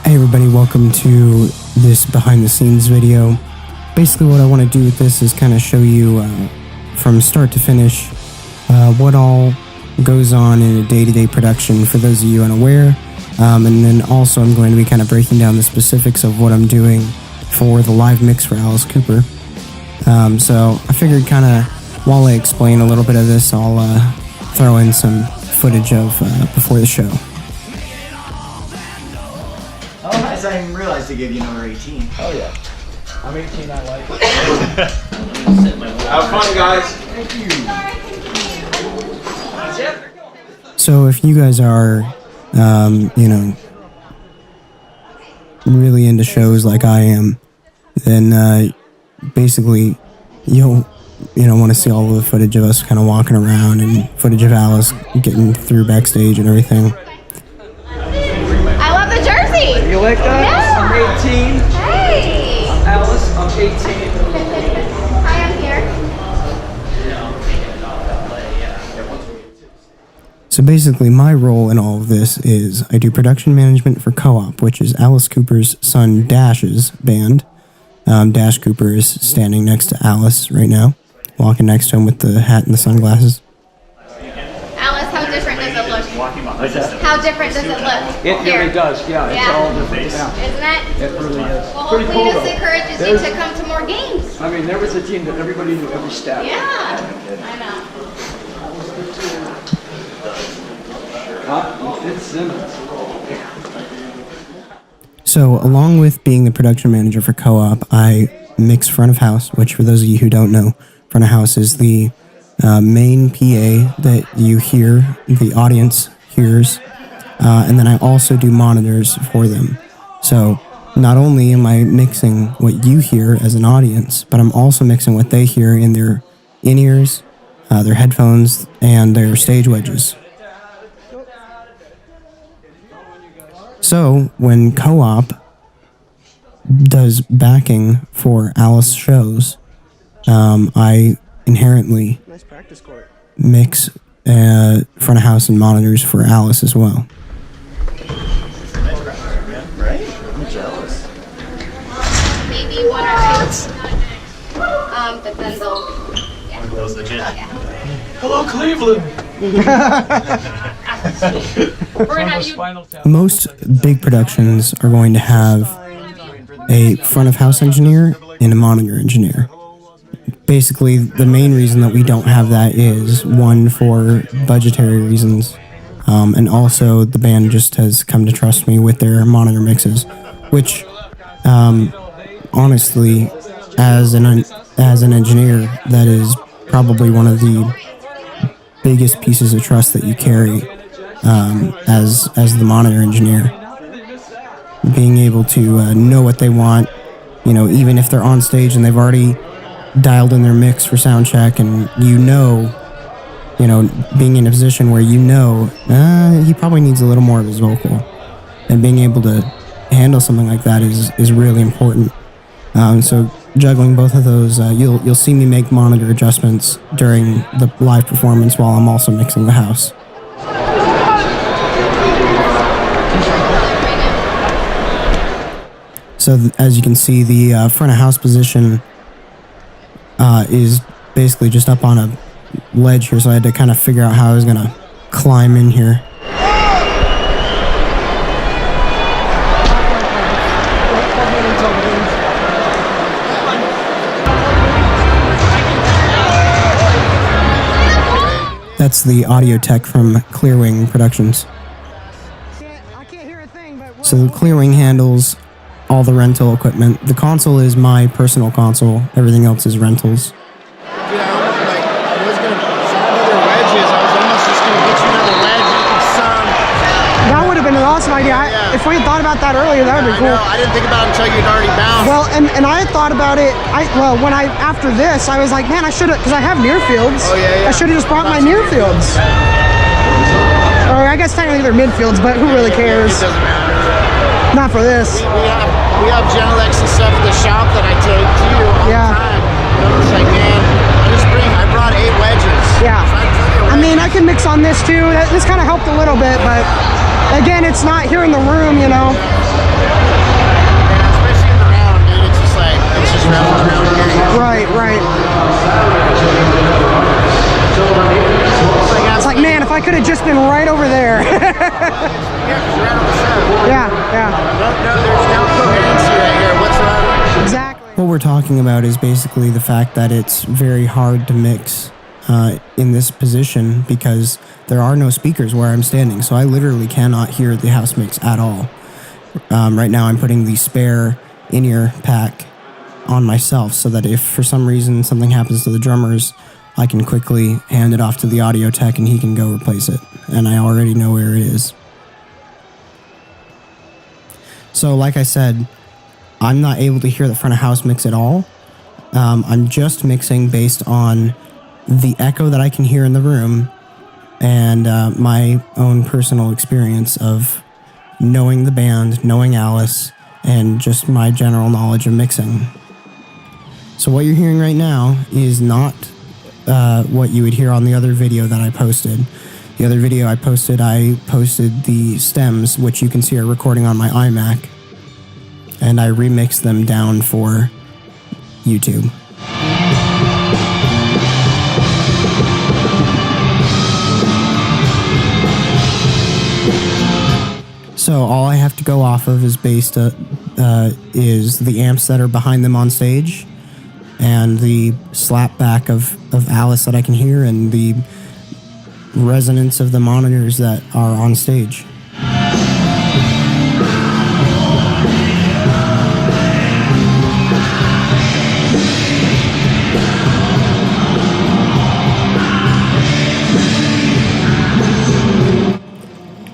Hey everybody, welcome to this behind the scenes video. Basically what I want to do with this is kind of show you from start to finish what all goes on in a day-to-day production for those of you unaware. And then also I'm going to be kind of breaking down the specifics of what I'm doing for the live mix for Alice Cooper. So I figured kind of while I explain a little bit of this, I'll throw in some footage of before the show. Oh, nice. I didn't realize they gave you number 18. Oh, yeah. I'm 18, I like it. Have fun, guys. Thank you. So if you guys are, really into shows like I am, then basically you'll, want to see all the footage of us kind of walking around and footage of Alice getting through backstage and everything. I love the jersey. You like that? Yeah. I'm 18. Hey. I'm Alice. I'm 18. Hi, I'm here. So basically my role in all of this is I do production management for Co-op, which is Alice Cooper's son Dash's band. Dash Cooper is standing next to Alice right now, walking next to him with the hat and the sunglasses. Alice, how different does it look? How different does it look? It here? really does, yeah. It's Yeah. all different. Yeah. Isn't it? It really is. Well, Pretty hopefully cool, this though. encourages you to come to more games. I mean, there was a team that everybody knew every step. Yeah, I know. It's Simmons. So along with being the production manager for Co-op, I mix front of house, which for those of you who don't know, front of house is the main PA that you hear, the audience hears, and then I also do monitors for them. So not only am I mixing what you hear as an audience, but I'm also mixing what they hear in their in-ears, their headphones, and their stage wedges. So when Co-op does backing for Alice shows, I inherently mix front of house and monitors for Alice as well. Right? I'm jealous. Maybe one or two. But then they'll. Yeah. Hello, Cleveland. Most big productions are going to have a front of house engineer and a monitor engineer. Basically, the main reason that we don't have that is, one, for budgetary reasons, and also the band just has come to trust me with their monitor mixes, which, honestly, as an engineer, that is probably one of the biggest pieces of trust that you carry as the monitor engineer. Being able to know what they want, even if they're on stage and they've already dialed in their mix for sound check, and being in a position where he probably needs a little more of his vocal, and being able to handle something like that is really important. So juggling both of those, you'll see me make monitor adjustments during the live performance while I'm also mixing the house. So as you can see, the front of house position is basically just up on a ledge here, so I had to kind of figure out how I was going to climb in here. That's the audio tech from Clearwing Productions. So the Clearwing handles all the rental equipment. The console is my personal console. Everything else is rentals. Dude, I was gonna sub other wedges. I was almost just gonna get you another wedge. You can sub. That would have been an awesome idea. Yeah. If we had thought about that earlier, that would be cool. I didn't think about it until you'd already bounced. Well, and I had thought about it. After this, I was like, man, I should have, because I have near fields. Oh, yeah. I should have just brought my near fields. Or I guess technically they're midfields, but who really cares? It doesn't matter. Not for this. We have Genelex and stuff at the shop that I take to you all the time. It's like, man, I brought 8 wedges. Yeah. So I mean, I can mix on this too. This kind of helped a little bit, but again, it's not here in the room, Yeah, yeah. No, there's no coherency right here whatsoever. Exactly. What we're talking about is basically the fact that it's very hard to mix in this position because there are no speakers where I'm standing, so I literally cannot hear the house mix at all. Right now I'm putting the spare in-ear pack on myself so that if for some reason something happens to the drummers, I can quickly hand it off to the audio tech and he can go replace it. And I already know where it is. So like I said, I'm not able to hear the front of house mix at all. I'm just mixing based on the echo that I can hear in the room and my own personal experience of knowing the band, knowing Alice, and just my general knowledge of mixing. So what you're hearing right now is not what you would hear on the other video that I posted. The other video I posted the stems, which you can see are recording on my iMac, and I remixed them down for YouTube. So all I have to go off of is is the amps that are behind them on stage, and the slap back of Alice that I can hear, and the resonance of the monitors that are on stage.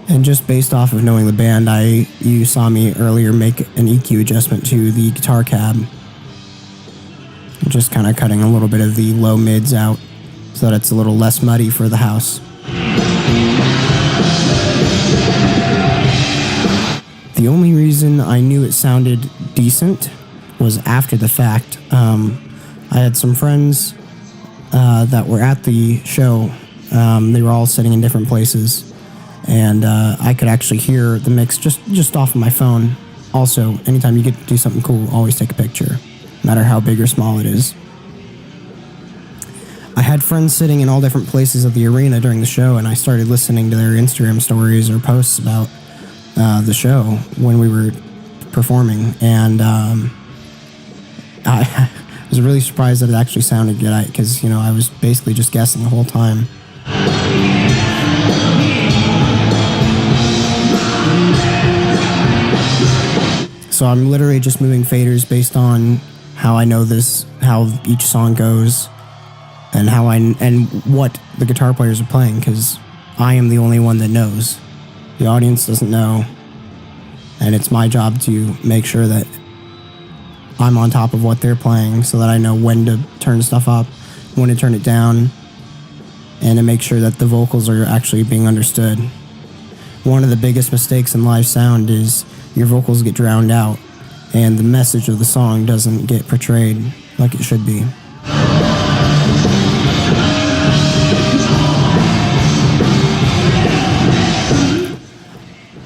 And just based off of knowing the band, you saw me earlier make an EQ adjustment to the guitar cab. Just kind of cutting a little bit of the low mids out so that it's a little less muddy for the house. The only reason I knew it sounded decent was after the fact. I had some friends that were at the show. They were all sitting in different places, and I could actually hear the mix just off of my phone. Also, anytime you get to do something cool, always take a picture, no matter how big or small it is. I had friends sitting in all different places of the arena during the show, and I started listening to their Instagram stories or posts about the show when we were performing, and I was really surprised that it actually sounded good, because I was basically just guessing the whole time. So I'm literally just moving faders based on how I know how each song goes, and and what the guitar players are playing, because I am the only one that knows. The audience doesn't know, and it's my job to make sure that I'm on top of what they're playing so that I know when to turn stuff up, when to turn it down, and to make sure that the vocals are actually being understood. One of the biggest mistakes in live sound is your vocals get drowned out and the message of the song doesn't get portrayed like it should be.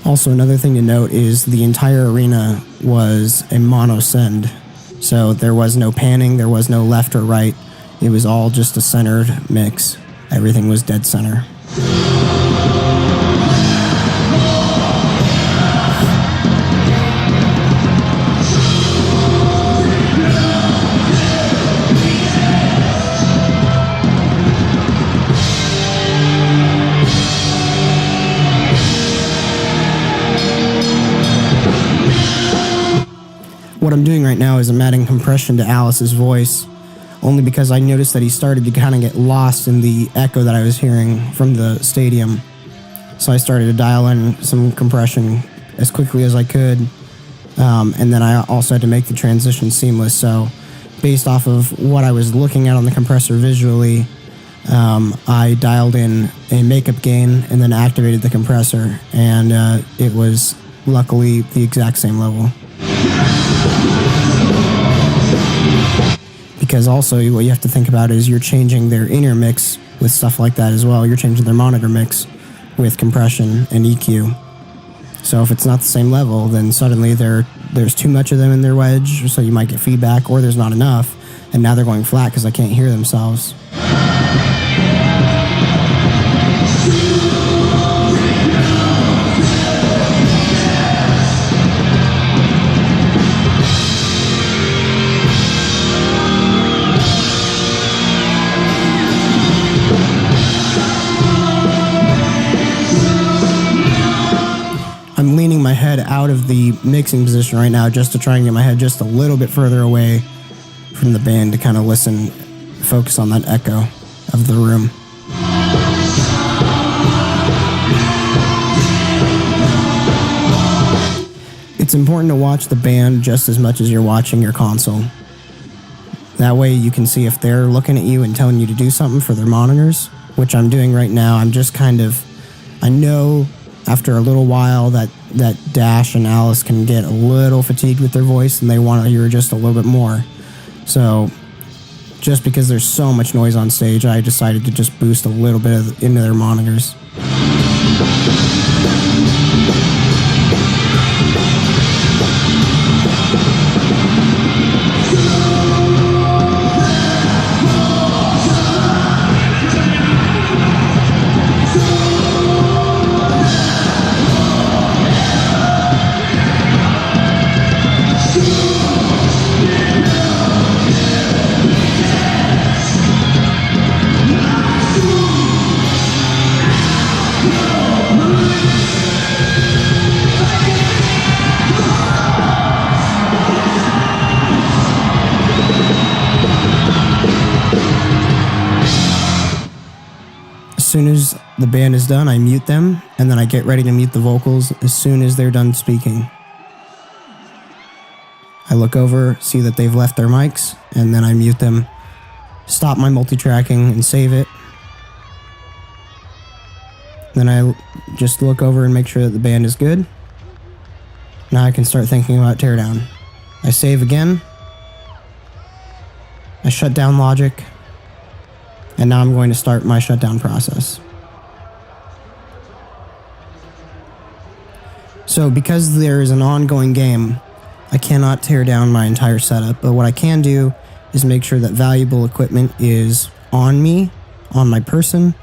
Also, another thing to note is the entire arena was a mono send. So there was no panning, there was no left or right. It was all just a centered mix. Everything was dead center. What I'm doing right now is I'm adding compression to Alice's voice, only because I noticed that he started to kind of get lost in the echo that I was hearing from the stadium. So I started to dial in some compression as quickly as I could, and then I also had to make the transition seamless. So based off of what I was looking at on the compressor visually, I dialed in a makeup gain and then activated the compressor, and it was luckily the exact same level. Because also what you have to think about is you're changing their inner mix with stuff like that as well. You're changing their monitor mix with compression and EQ. So if it's not the same level, then suddenly there's too much of them in their wedge, so you might get feedback, or there's not enough, and now they're going flat because they can't hear themselves. of the mixing position right now just to try and get my head just a little bit further away from the band to kind of listen, focus on that echo of the room. It's important to watch the band just as much as you're watching your console. That way you can see if they're looking at you and telling you to do something for their monitors, which I'm doing right now. I'm just kind of, I know after a little while that Dash and Alice can get a little fatigued with their voice and they want to hear just a little bit more. So just because there's so much noise on stage, I decided to just boost a little bit into their monitors. As soon as the band is done, I mute them, and then I get ready to mute the vocals as soon as they're done speaking. I look over, see that they've left their mics, and then I mute them, stop my multi-tracking, and save it. Then I just look over and make sure that the band is good. Now I can start thinking about teardown. I save again. I shut down Logic. And now I'm going to start my shutdown process. So because there is an ongoing game, I cannot tear down my entire setup, but what I can do is make sure that valuable equipment is on me, on my person,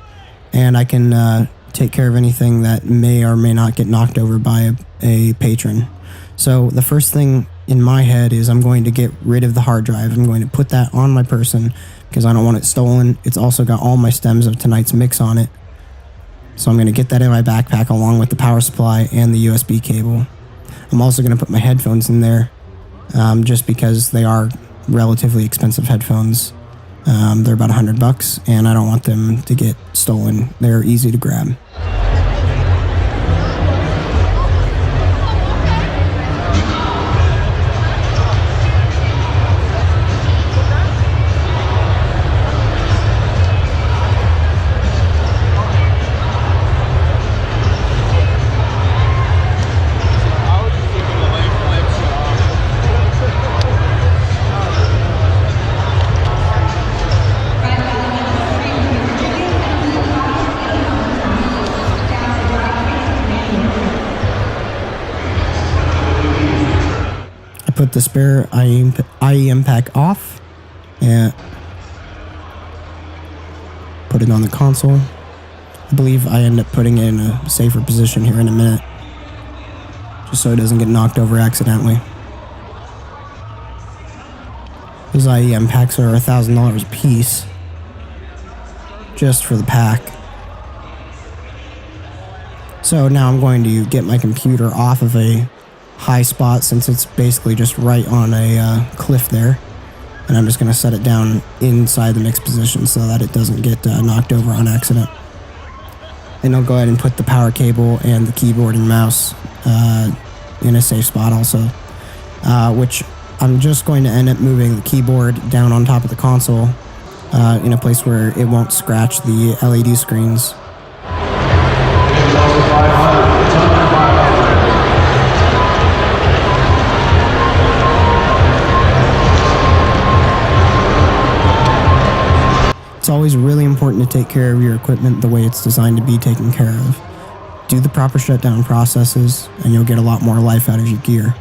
and I can take care of anything that may or may not get knocked over by a patron. So the first thing in my head is I'm going to get rid of the hard drive. I'm going to put that on my person because I don't want it stolen. It's also got all my stems of tonight's mix on it. So I'm going to get that in my backpack along with the power supply and the USB cable. I'm also going to put my headphones in there just because they are relatively expensive headphones. They're about $100 and I don't want them to get stolen. They're easy to grab. Put the spare IEM pack off and put it on the console. I believe I end up putting it in a safer position here in a minute, just so it doesn't get knocked over accidentally. These IEM packs are $1,000 a piece, just for the pack. So now I'm going to get my computer off of a high spot since it's basically just right on a cliff there, and I'm just going to set it down inside the mix position so that it doesn't get knocked over on accident. Then I'll go ahead and put the power cable and the keyboard and mouse in a safe spot also, which I'm just going to end up moving the keyboard down on top of the console in a place where it won't scratch the LED screens. It's always really important to take care of your equipment the way it's designed to be taken care of. Do the proper shutdown processes, and you'll get a lot more life out of your gear.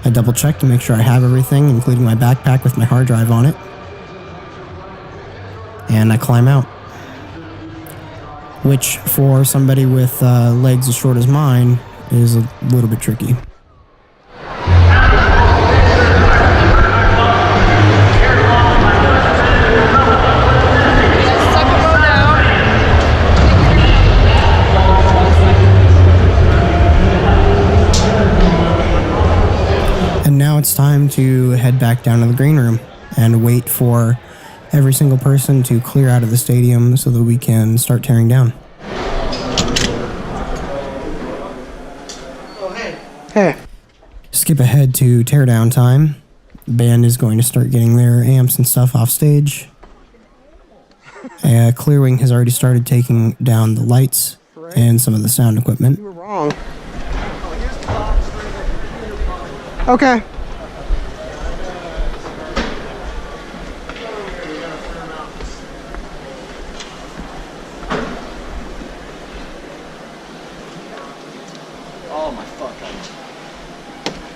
I double check to make sure I have everything, including my backpack with my hard drive on it. And I climb out. Which, for somebody with legs as short as mine, is a little bit tricky. time to head back down to the green room and wait for every single person to clear out of the stadium so that we can start tearing down. Hey. Skip ahead to teardown time. The band is going to start getting their amps and stuff off stage. Clearwing has already started taking down the lights and some of the sound equipment. You were wrong. Okay. Oh my fuck.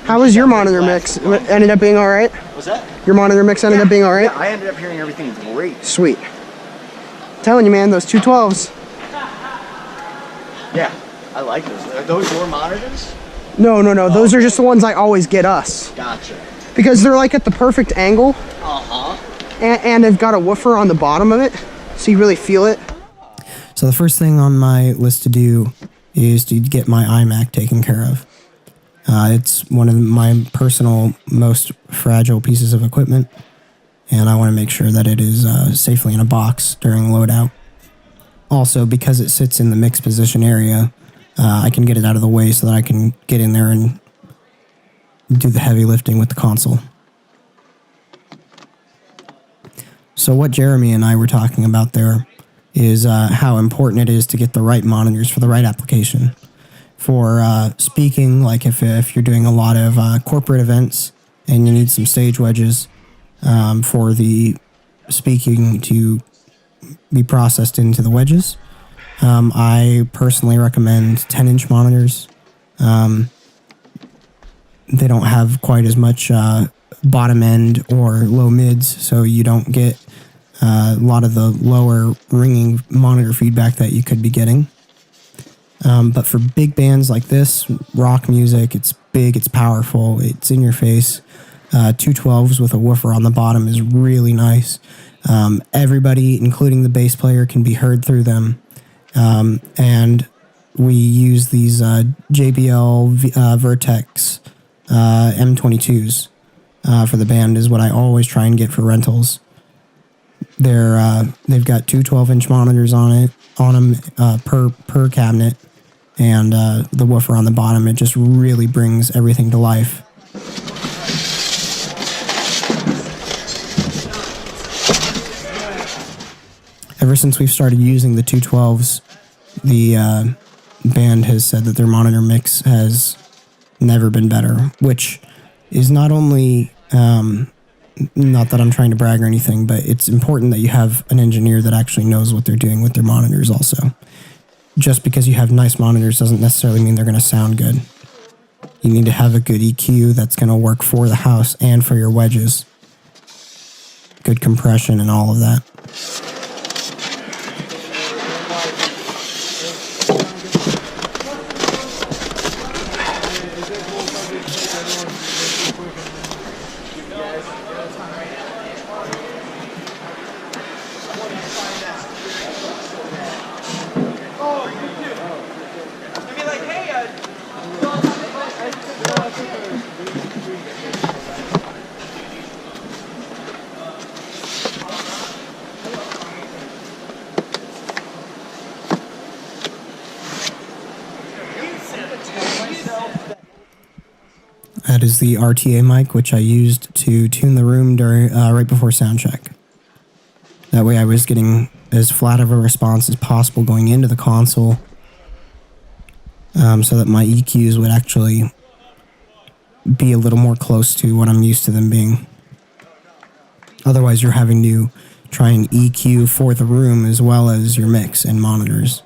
How was your monitor mix? It ended up being all right? What's that? Your monitor mix ended up being all right? Yeah, I ended up hearing everything great. Sweet. Telling you, man, those 212s. Yeah, I like those. Are those your monitors? No. Those are just the ones I always get us. Gotcha. Because they're like at the perfect angle. Uh-huh. And they've got a woofer on the bottom of it. So you really feel it. So the first thing on my list to do is to get my iMac taken care of. It's one of my personal most fragile pieces of equipment, and I want to make sure that it is safely in a box during loadout. Also, because it sits in the mix position area, I can get it out of the way so that I can get in there and do the heavy lifting with the console. So what Jeremy and I were talking about there is how important it is to get the right monitors for the right application. For speaking, like if you're doing a lot of corporate events and you need some stage wedges for the speaking to be processed into the wedges, I personally recommend 10-inch monitors. They don't have quite as much bottom end or low mids, so you don't get a lot of the lower ringing monitor feedback that you could be getting. But for big bands like this, rock music, it's big, it's powerful, it's in your face. 212s with a woofer on the bottom is really nice. Everybody, including the bass player, can be heard through them. And we use these JBL Vertex M22s for the band is what I always try and get for rentals. They've got two 12-inch monitors on them per cabinet, and the woofer on the bottom. It just really brings everything to life. Ever since we've started using the 212s, the band has said that their monitor mix has never been better, which is not only, not that I'm trying to brag or anything, but it's important that you have an engineer that actually knows what they're doing with their monitors also. Just because you have nice monitors doesn't necessarily mean they're going to sound good. You need to have a good EQ that's going to work for the house and for your wedges. Good compression and all of that. That is the RTA mic, which I used to tune the room during right before sound check. That way I was getting as flat of a response as possible going into the console, so that my EQs would actually be a little more close to what I'm used to them being. Otherwise, you're having to try and EQ for the room as well as your mix and monitors.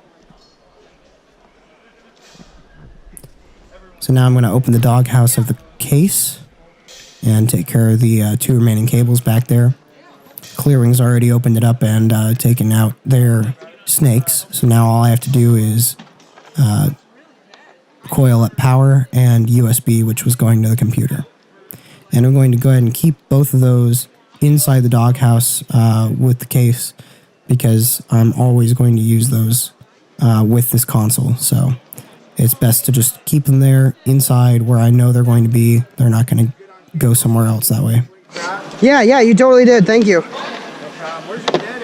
So now I'm going to open the doghouse of the case and take care of the two remaining cables back there. Clearwing's already opened it up and taken out their snakes. So now all I have to do is coil up power and USB, which was going to the computer. And I'm going to go ahead and keep both of those inside the doghouse with the case, because I'm always going to use those with this console. So it's best to just keep them there inside where I know they're going to be. They're not going to go somewhere else that way. Yeah, you totally did. Thank you. Where's your dad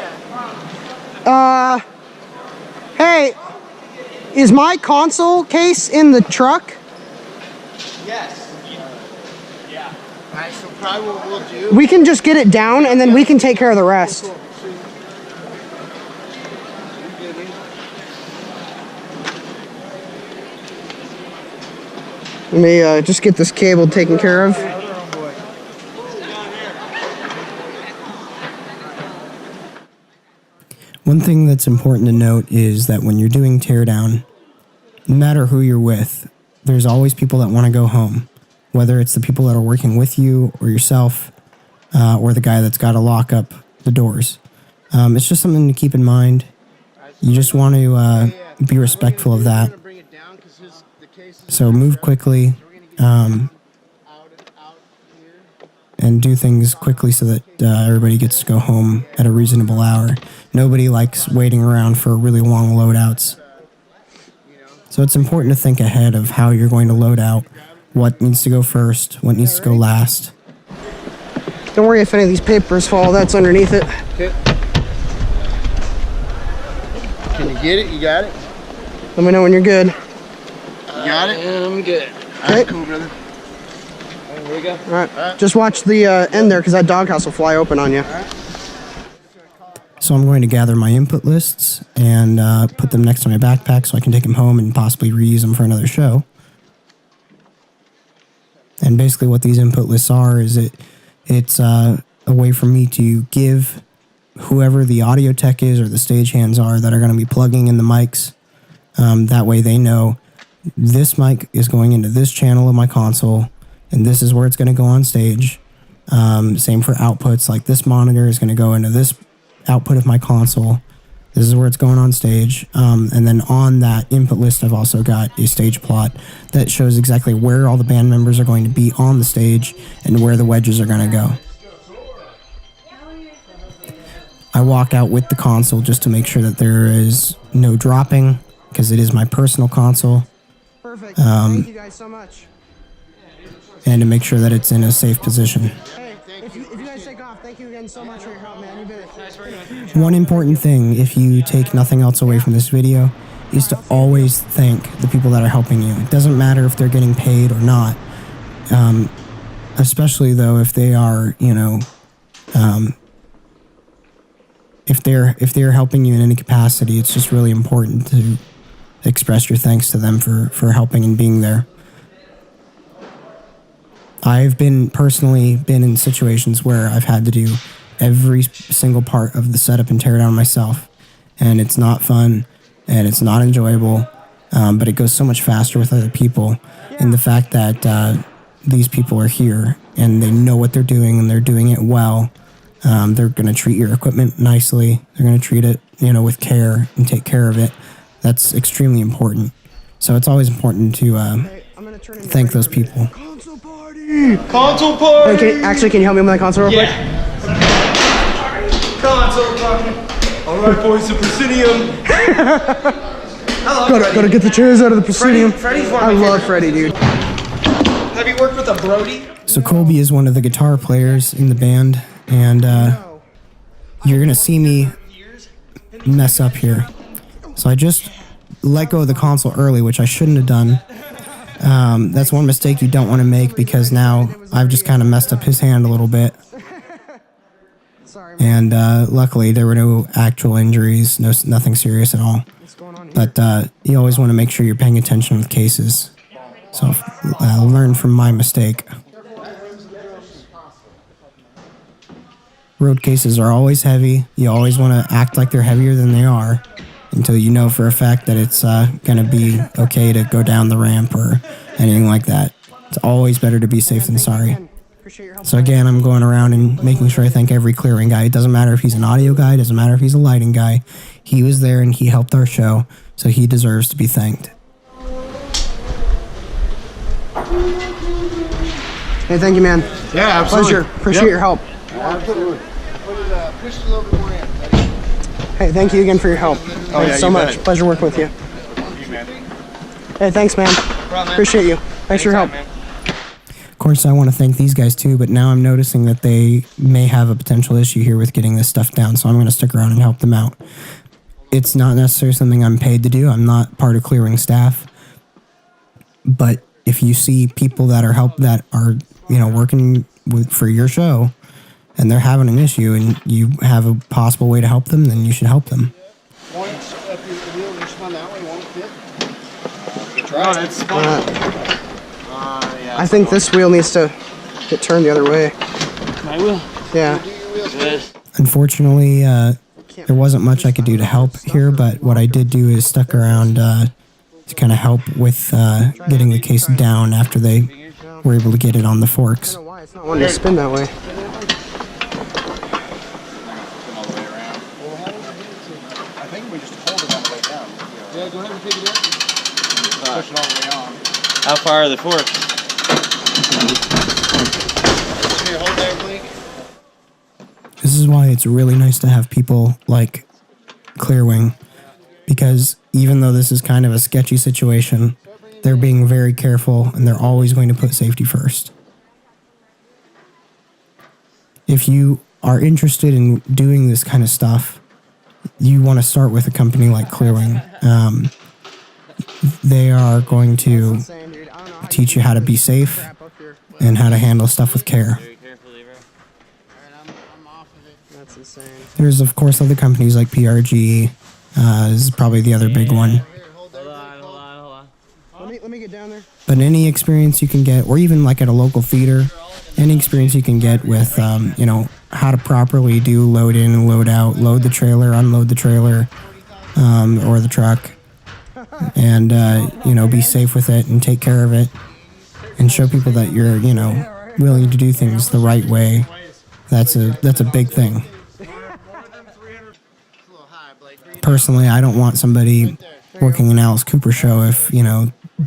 at? Hey, is my console case in the truck? Yes. Alright, so probably what we'll do. We can just get it down and then we can take care of the rest. Let me just get this cable taken care of. One thing that's important to note is that when you're doing teardown, no matter who you're with, there's always people that want to go home. Whether it's the people that are working with you or yourself, or the guy that's got to lock up the doors. It's just something to keep in mind. You just want to be respectful of that. So move quickly, and do things quickly so that everybody gets to go home at a reasonable hour. Nobody likes waiting around for really long loadouts. So it's important to think ahead of how you're going to load out, what needs to go first, what needs to go last. Don't worry if any of these papers fall, that's underneath it. Okay. Can you get it? You got it? Let me know when you're good. You got it? I'm good. Okay. Cool, brother. Here we go. Alright, just watch the end there because that doghouse will fly open on you. So I'm going to gather my input lists and put them next to my backpack so I can take them home and possibly reuse them for another show. And basically what these input lists are is it's a way for me to give whoever the audio tech is or the stagehands are that are going to be plugging in the mics. That way they know this mic is going into this channel of my console and this is where it's going to go on stage. Same for outputs, like this monitor is going to go into this output of my console. This is where it's going on stage. And then on that input list, I've also got a stage plot that shows exactly where all the band members are going to be on the stage and where the wedges are going to go. I walk out with the console just to make sure that there is no dropping because it is my personal console. Perfect. Thank you guys so much. And to make sure that it's in a safe position. Hey, if you guys take off, thank you again so much for your help, man. You've been One important thing, if you take nothing else away from this video, is to always thank the people that are helping you. It doesn't matter if they're getting paid or not. Especially though if they are, if they're helping you in any capacity, it's just really important to express your thanks to them for helping and being there. I've personally been in situations where I've had to do every single part of the setup and tear down myself, and it's not fun and it's not enjoyable, but it goes so much faster with other people. And the fact that these people are here and they know what they're doing and they're doing it well, they're going to treat your equipment nicely, they're going to treat it with care and take care of it. That's extremely important. So it's always important to thank those people. Console party! Hey, can you help me with my console real quick? Console party! Alright, boys, the Presidium. Gotta get the chairs out of the Presidium. Freddie's one of I my love Freddie, dude. Have you worked with a Brody? So Colby is one of the guitar players in the band, and you're going to see me mess up here. So I just let go of the console early, which I shouldn't have done. That's one mistake you don't want to make because now I've just kind of messed up his hand a little bit. And luckily there were no actual injuries, nothing serious at all. But you always want to make sure you're paying attention with cases. So I'll learn from my mistake. Road cases are always heavy. You always want to act like they're heavier than they are until you know for a fact that it's going to be okay to go down the ramp or anything like that. It's always better to be safe than sorry. So again, I'm going around and making sure I thank every clearing guy. It doesn't matter if he's an audio guy, it doesn't matter if he's a lighting guy. He was there and he helped our show, so he deserves to be thanked. Hey, thank you, man. Yeah, absolutely. Pleasure. Appreciate your help. Absolutely. Push it a little bit more in. Hey, thank you again for your help. Thanks so much. Pleasure working with you. Hey, thanks, man. Appreciate you. Thanks for your help. course, I want to thank these guys too, but now I'm noticing that they may have a potential issue here with getting this stuff down, so I'm going to stick around and help them out. It's not necessarily something I'm paid to do. I'm not part of Clearwing staff. But if you see people that are working for your show, and they're having an issue, and you have a possible way to help them, then you should help them. I think this wheel needs to get turned the other way. My wheel? Yeah. Good. Unfortunately, there wasn't much I could do to help here, but what I did do is stuck around to kind of help with getting the case down after they were able to get it on the forks. I don't know why it's not wanting to spin that way. I think we just hold it on the way down. Yeah, go ahead and take it in. Push it all the way on. How far are the forks? Here, hold there, Blake. This is why it's really nice to have people like Clearwing, because even though this is kind of a sketchy situation, they're being very careful and they're always going to put safety first. If you are interested in doing this kind of stuff, you want to start with a company like Clearwing. They are going to teach you how to be safe and how to handle stuff with care. That's insane. There's, of course, other companies like PRG. Is probably the other big one. Hold on. Let me get down there. But any experience you can get, or even like at a local feeder, any experience you can get with, how to properly do load in and load out, load the trailer, unload the trailer, or the truck, and, be safe with it and take care of it and show people that you're, willing to do things the right way. That's a big thing. Personally, I don't want somebody working an Alice Cooper show if,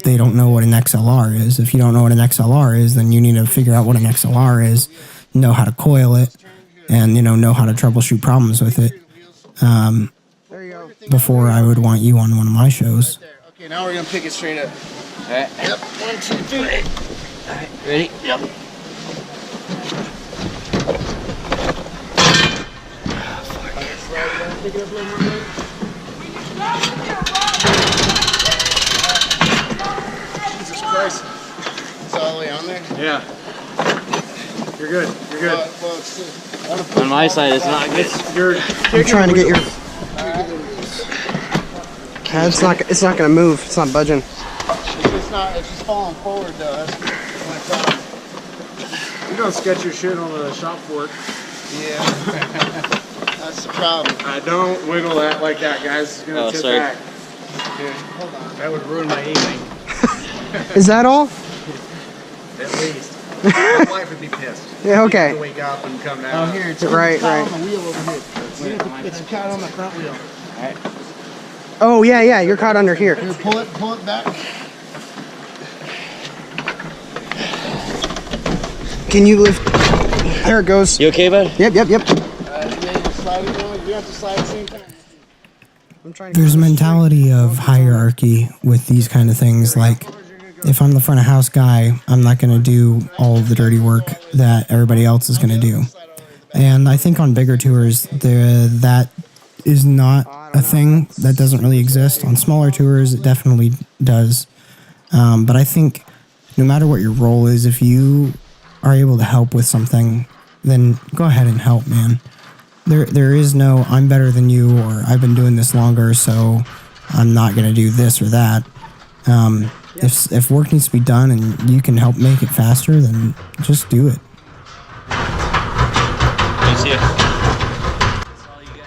they don't know what an XLR is. If you don't know what an XLR is, then you need to figure out what an XLR is, know how to coil it, and, know how to troubleshoot problems with it. There you go. Before I would want you on one of my shows. Okay, now we're going to pick it straight up. Alright. Yep, 1, 2, 3. Alright, ready? Yep. Pick it up a little more, Blake. Jesus Christ. It's all the way on there? Yeah. You're good. You're good. Well, it's, On my side, it's not good. You're I'm trying to get your. It's not gonna move. It's not budging. it's just falling forward though. That's my problem. You don't sketch your shit on the shop fork. Yeah. That's the problem. Don't wiggle that like that, guys. It's gonna tip sorry. back. Here, hold on. That would ruin my evening. Is that all? At least. My wife would be pissed. Yeah. Okay. To wake up and come down. Oh, here, it's Right, caught right. on the wheel over here. It's caught on the front wheel. Oh yeah. You're caught under here. Here, pull it back. Can you lift? There it goes. You okay, bud? Yep. And then you slide it on. You have to slide at the same time. I'm trying to. There's a mentality of hierarchy with these kind of things. Like, if I'm the front of house guy, I'm not going to do all of the dirty work that everybody else is going to do. And I think on bigger tours, that is not a thing. That doesn't really exist. On smaller tours, it definitely does. But I think no matter what your role is, if you are able to help with something, then go ahead and help, man. There is no I'm better than you, or I've been doing this longer, so I'm not going to do this or that. If work needs to be done and you can help make it faster, then just do it.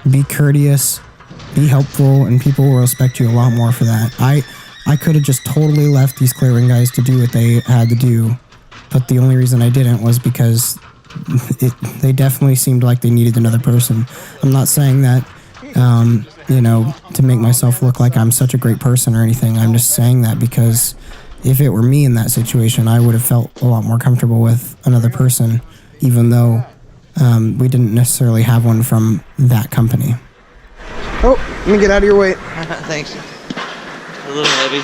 Be courteous, be helpful, and people will respect you a lot more for that. I could have just totally left these Clearwing guys to do what they had to do, but the only reason I didn't was because they definitely seemed like they needed another person. I'm not saying that, to make myself look like I'm such a great person or anything. I'm just saying that because if it were me in that situation, I would have felt a lot more comfortable with another person, even though we didn't necessarily have one from that company. Oh, let me get out of your way. Thanks. A little heavy.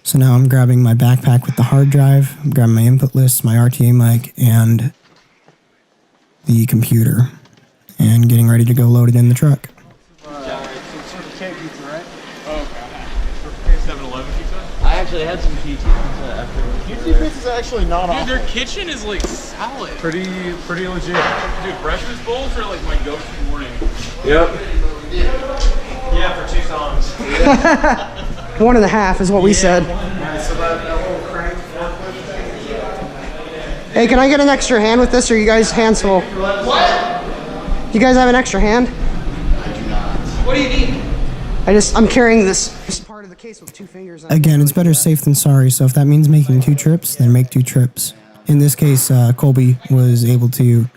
So now I'm grabbing my backpack with the hard drive, I'm grabbing my input list, my RTA mic, and the computer, and getting ready to go load it in the truck. 7-Eleven pizza? I actually had some QT pizza afterwards. QT pizza's actually not awful. Dude, their kitchen is like solid. Pretty legit. Dude, breakfast bowls are like my go-to morning. Yep. Yeah, for 2 songs. 1.5 is what we said. So that little crank forklift. Hey, can I get an extra hand with this, or are you guys hands full? What? You guys have an extra hand? What do you need? I'm carrying this part of the case with 2 fingers. Again, it's better safe than sorry, so if that means making 2 trips, then make 2 trips. In this case, Colby was able to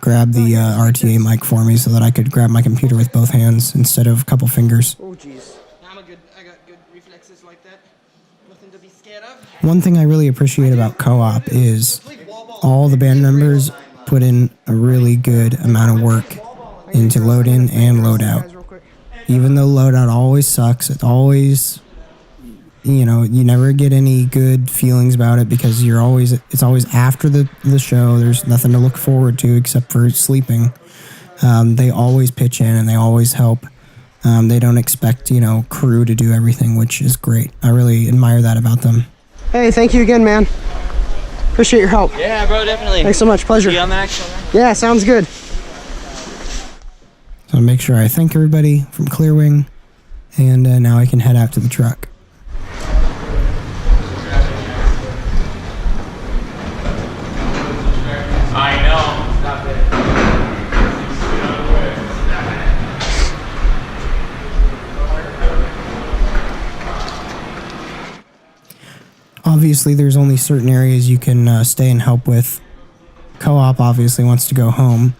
grab the RTA mic for me so that I could grab my computer with both hands instead of a couple fingers. Oh, jeez. I got good reflexes like that. Nothing to be scared of. One thing I really appreciate about co-op is all the band members put in a really good amount of work into load in and load out. Even though loadout always sucks, it always, you know, you never get any good feelings about it because it's always after the show. There's nothing to look forward to except for sleeping. They always pitch in and they always help. They don't expect, you know, crew to do everything, which is great. I really admire that about them. Hey, thank you again, man. Appreciate your help. Yeah, bro, definitely. Thanks so much. Pleasure. See you on the next one. Yeah, sounds good. So I'll make sure I thank everybody from Clearwing, and now I can head out to the truck. I know. Stop it. Obviously, there's only certain areas you can stay and help with. Co-op obviously wants to go home,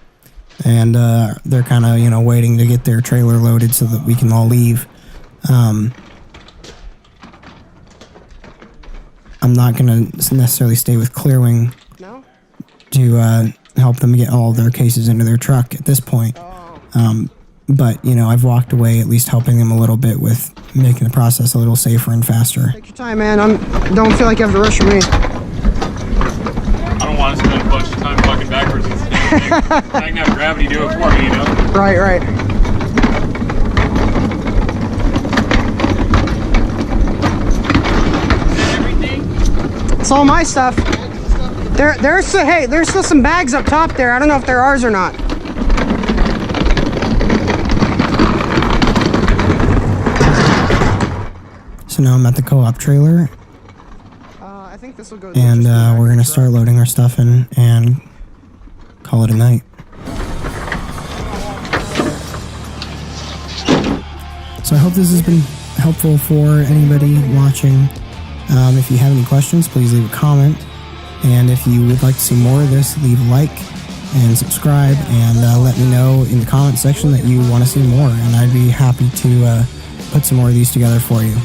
and they're kind of, you know, waiting to get their trailer loaded so that we can all leave. I'm not going to necessarily stay with Clearwing to help them get all their cases into their truck at this point. But, you know, I've walked away at least helping them a little bit with making the process a little safer and faster. Take your time, man. Don't feel like you have to rush for me. I don't want to spend a bunch of time walking backwards and stuff. I can have gravity do it for me, you know? Right. It's all my stuff. There's still some bags up top there. I don't know if they're ours or not. So now I'm at the co-op trailer, I think this will go. and we're going to start loading our stuff in and call it a night. So I hope this has been helpful for anybody watching. If you have any questions, please leave a comment. And if you would like to see more of this, leave a like and subscribe, and let me know in the comment section that you want to see more, and I'd be happy to put some more of these together for you.